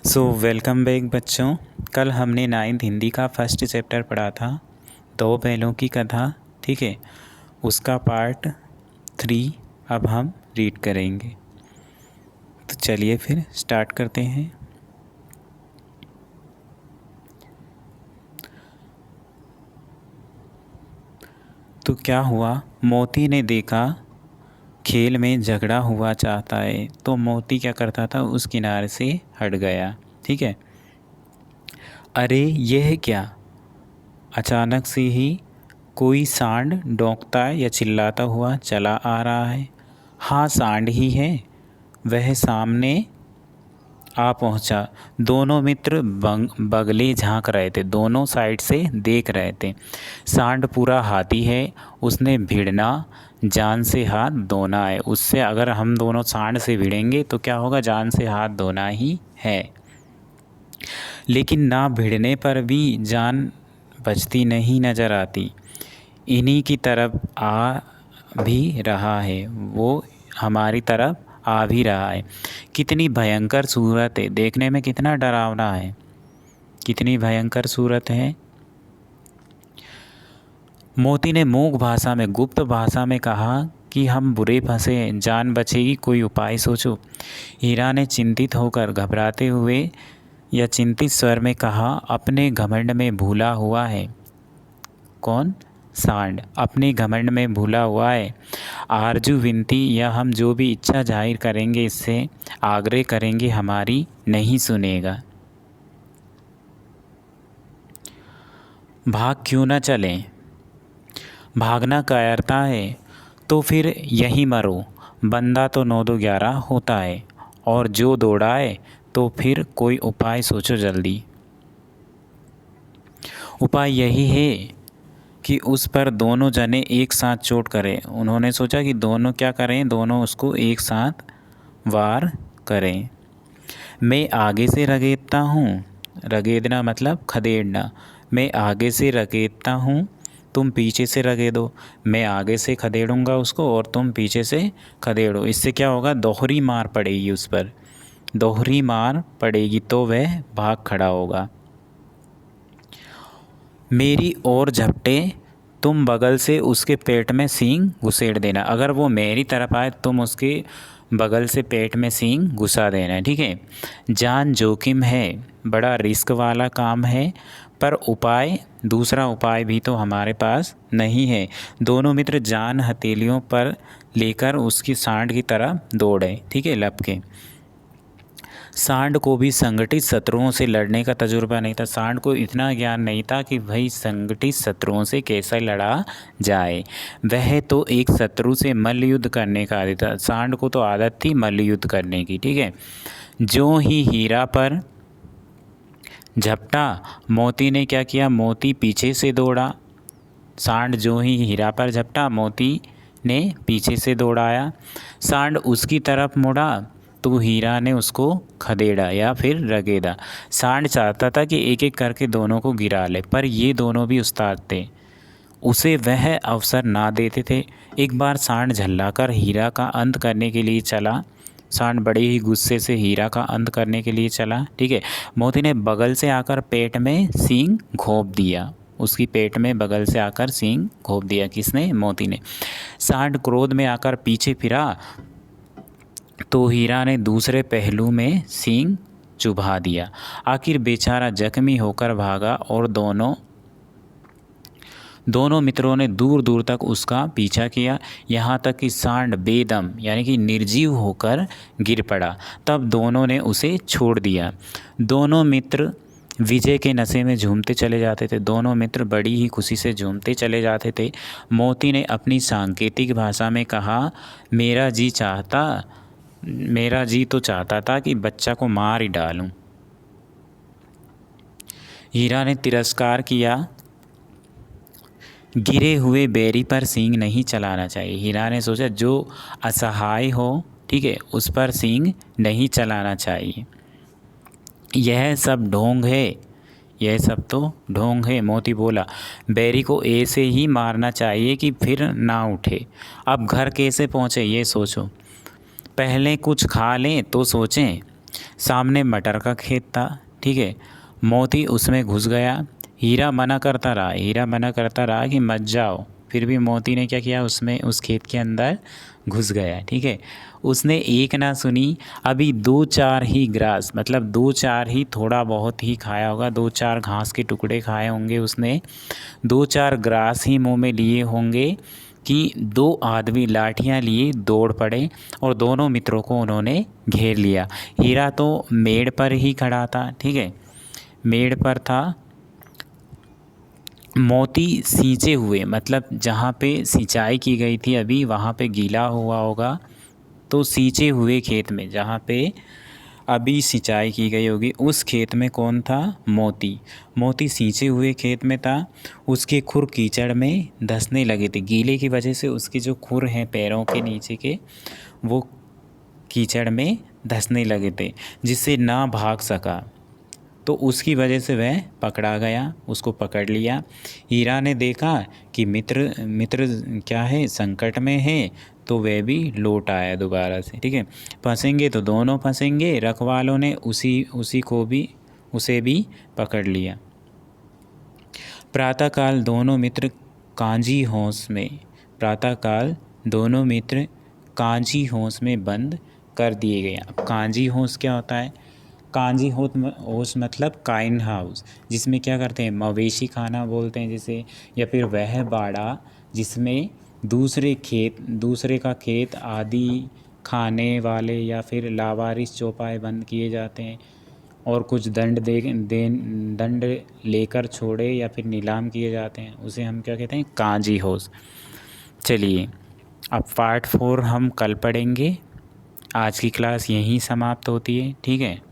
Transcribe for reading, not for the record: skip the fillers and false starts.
Welcome back बच्चों। कल हमने 9th हिंदी का फर्स्ट चैप्टर पढ़ा था, दो बैलों की कथा। ठीक है, उसका पार्ट 3 अब हम रीड करेंगे। तो चलिए फिर स्टार्ट करते हैं। तो क्या हुआ, मोती ने देखा खेल में झगड़ा हुआ चाहता है, तो मोती क्या करता था, उस किनारे से हट गया। ठीक है। अरे यह क्या, अचानक से ही कोई सांड डौंकता या चिल्लाता हुआ चला आ रहा है। हाँ, सांड ही है। वह सामने आ पहुंचा। दोनों मित्र बगले झांक रहे थे, दोनों साइड से देख रहे थे। सांड पूरा हाथी है, उसने भिड़ना जान से हाथ धोना है। उससे अगर हम दोनों सांड से भिड़ेंगे तो क्या होगा, जान से हाथ धोना ही है। लेकिन ना भिड़ने पर भी जान बचती नहीं नज़र आती। इन्हीं की तरफ आ भी रहा है, वो हमारी तरफ आ भी रहा है। कितनी भयंकर सूरत है, देखने में कितना डरावना है, कितनी भयंकर सूरत है। मोती ने मूक भाषा में, गुप्त भाषा में कहा कि हम बुरे फंसे, जान बचेगी, कोई उपाय सोचो। हीरा ने चिंतित होकर, घबराते हुए या चिंतित स्वर में कहा, अपने घमंड में भूला हुआ है। कौन? सांड अपने घमंड में भूला हुआ है। आरजू विनती या हम जो भी इच्छा जाहिर करेंगे, इससे आग्रह करेंगे, हमारी नहीं सुनेगा। भाग क्यों न चलें? भागना कायरता है तो फिर यहीं मरो। बंदा तो 9 2 11 होता है, और जो दौड़ाए तो फिर कोई उपाय सोचो जल्दी। उपाय यही है कि उस पर दोनों जने एक साथ चोट करें। उन्होंने सोचा कि दोनों क्या करें, दोनों उसको एक साथ वार करें। मैं आगे से रगेदता हूँ, रगेदना मतलब खदेड़ना। मैं आगे से रगेदता हूँ, तुम पीछे से रगेदो। मैं आगे से खदेड़ूंगा उसको और तुम पीछे से खदेड़ो। इससे क्या होगा, दोहरी मार पड़ेगी उस पर, दोहरी मार पड़ेगी तो वह भाग खड़ा होगा। मेरी ओर झपटे, तुम बगल से उसके पेट में सींग घुसेड़ देना। अगर वो मेरी तरफ आए तुम उसके बगल से पेट में सींग घुसा देना। ठीक है। जान जोखिम है, बड़ा रिस्क वाला काम है, पर उपाय, दूसरा उपाय भी तो हमारे पास नहीं है। दोनों मित्र जान हथेलियों पर लेकर उसकी सांड की तरफ दौड़े। ठीक है, लपके। सांड को भी संगठित शत्रुओं से लड़ने का तजुर्बा नहीं था। सांड को इतना ज्ञान नहीं था कि भाई संगठित शत्रुओं से कैसे लड़ा जाए। वह तो एक शत्रु से मल्ल युद्ध करने का आदत था। सांड को तो आदत थी मल्ल युद्ध करने की। ठीक है। जो ही हीरा पर झपटा, मोती ने क्या किया, मोती पीछे से दौड़ा। सांड जो ही हीरा पर झपटा, मोती ने पीछे से दौड़ाया। सांड उसकी तरफ मुड़ा तो हीरा ने उसको खदेड़ा या फिर रगेदा। सांड चाहता था कि एक एक करके दोनों को गिरा ले, पर ये दोनों भी उस्ताद थे, उसे वह अवसर ना देते थे। एक बार सांड झल्लाकर हीरा का अंत करने के लिए चला। सांड बड़े ही गुस्से से हीरा का अंत करने के लिए चला। ठीक है। मोती ने बगल से आकर पेट में सींग घोंप दिया, उसकी पेट में बगल से आकर सींग घोंप दिया। किसने? मोती ने। सांड क्रोध में आकर पीछे फिरा तो हीरा ने दूसरे पहलू में सींग चुभा दिया। आखिर बेचारा जख्मी होकर भागा और दोनों मित्रों ने दूर दूर तक उसका पीछा किया, यहाँ तक कि सांड बेदम यानी कि निर्जीव होकर गिर पड़ा। तब दोनों ने उसे छोड़ दिया। दोनों मित्र विजय के नशे में झूमते चले जाते थे। दोनों मित्र बड़ी ही खुशी से झूमते चले जाते थे। मोती ने अपनी सांकेतिक भाषा में कहा, मेरा जी तो चाहता था कि बच्चा को मार ही डालूं। हीरा ने तिरस्कार किया, गिरे हुए बैरी पर सींग नहीं चलाना चाहिए। हीरा ने सोचा जो असहाय हो, ठीक है, उस पर सींग नहीं चलाना चाहिए। यह सब ढोंग है, यह सब तो ढोंग है। मोती बोला, बैरी को ऐसे ही मारना चाहिए कि फिर ना उठे। अब घर कैसे पहुँचे ये सोचो, पहले कुछ खा लें तो सोचें। सामने मटर का खेत था, ठीक है। मोती उसमें घुस गया। हीरा मना करता रहा कि मत जाओ, फिर भी मोती ने क्या किया, उसमें उस खेत के अंदर घुस गया, ठीक है। उसने एक ना सुनी, अभी 2-4 ही ग्रास, मतलब 2-4 ही, थोड़ा बहुत ही खाया होगा, 2-4 घास के टुकड़े खाए होंगे उसने, 2-4 ग्रास ही मुंह में लिए होंगे कि 2 आदमी लाठियां लिए दौड़ पड़े और दोनों मित्रों को उन्होंने घेर लिया। हीरा तो मेड़ पर ही खड़ा था, ठीक है, मेड़ पर था। मोती सींचे हुए, मतलब जहाँ पे सिंचाई की गई थी अभी वहाँ पे गीला हुआ होगा, तो सींचे हुए खेत में जहाँ पे अभी सिंचाई की गई होगी उस खेत में कौन था, मोती। मोती सींचे हुए खेत में था। उसके खुर कीचड़ में धंसने लगे थे, गीले की वजह से उसके जो खुर हैं पैरों के नीचे के, वो कीचड़ में धंसने लगे थे, जिससे ना भाग सका। तो उसकी वजह से वह पकड़ा गया, उसको पकड़ लिया। हीरा ने देखा कि मित्र मित्र क्या है, संकट में है, तो वह भी लौट आया दोबारा से, ठीक है। फंसेंगे तो दोनों फंसेंगे, रखवालों ने उसे भी पकड़ लिया। प्रातःकाल दोनों मित्र कांजी होश में बंद कर दिए गए। अब कांजी होश क्या होता है, कांजी होश मतलब काइन हाउस, जिसमें क्या करते हैं, मवेशी खाना बोलते हैं जिसे, या फिर वह बाड़ा जिसमें दूसरे का खेत आदि खाने वाले या फिर लावारिस चौपाए बंद किए जाते हैं और कुछ दंड लेकर छोड़े या फिर नीलाम किए जाते हैं, उसे हम क्या कहते हैं, कांजी होश। चलिए अब पार्ट 4 हम कल पढ़ेंगे। आज की क्लास यहीं समाप्त होती है, ठीक है।